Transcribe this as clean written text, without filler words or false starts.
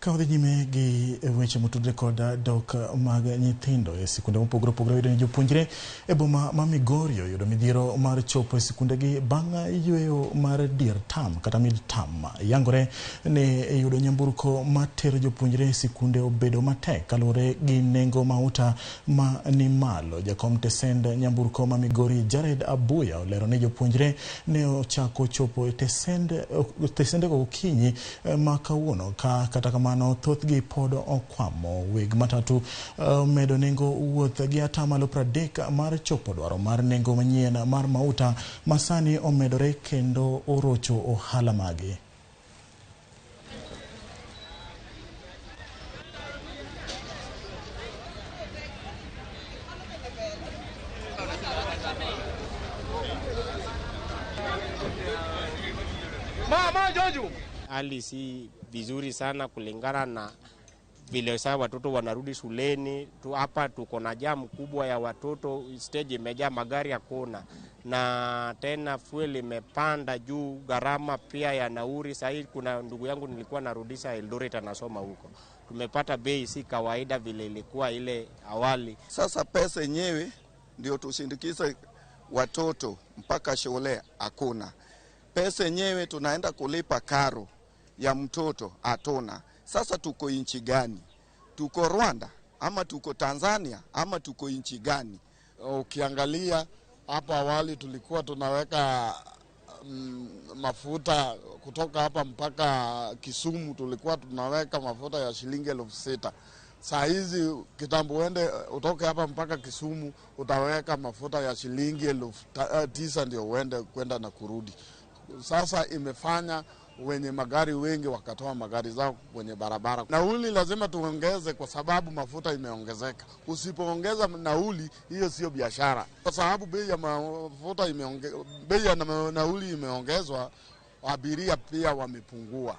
Kaodhi nyime gi weche motudre koda dok mag nyithindo e sikunde mopogore opogore yudo ni jopuonjre e boma ma Migori yudo midhiero mar chopo e sikunde gi bang' yweyo mar dier tam kata mid tam. Yangore ne yudo nyamburko matero jopuonjre e sikunde obedo matek kaluwore gi nengo mauta ma ni malo. Jakom tesend nyamburko ma Migori Jared Abuya olero ni jopuonjre ne ochako chopo e tesende okinyi ma kawuono kata kamano thothgi pod okwamo. Weg matatu medo nengo wuoth gi atamalo 30 mar chopo dwaro mar nengo manyien mar mauta masani omedore kendo orocho ohala magi. Mama Jojo, hali si vizuri sana kulingana na vile sasa watoto wanarudi shuleni. Hapa tuko na jamu kubwa ya watoto, stage imejaa, magari hakuna, na tena fuel imepanda juu, gharama pia ya nauri. Sasa kuna ndugu yangu nilikuwa narudisha Eldoret anasoma huko, tumepata bei si kawaida vile ilikuwa ile awali. Sasa pesa yenyewe ndio tusindikize watoto mpaka shule hakuna. Pesa yenyewe tunaenda kulipa karo ya mtoto hatuna. Sasa tuko inchi gani? Tuko Rwanda ama tuko Tanzania ama tuko inchi gani? Ukiangalia hapa awali tulikuwa tunaweka mafuta kutoka hapa mpaka Kisumu, tulikuwa tunaweka mafuta ya shilingi 6,000. Saa hizi kitambo uende utoke hapa mpaka Kisumu utaweka mafuta ya shilingi 9,000 ndio uende kwenda na kurudi. Sasa imefanya wenye magari wengi wakatoa magari zao kwenye barabara. Nauli lazima tuongeze kwa sababu mafuta imeongezeka. Usipoongeza nauli, hiyo sio biashara. Kwa sababu bei ya mafuta bei ya nauli imeongezwa, abiria pia wamepungua.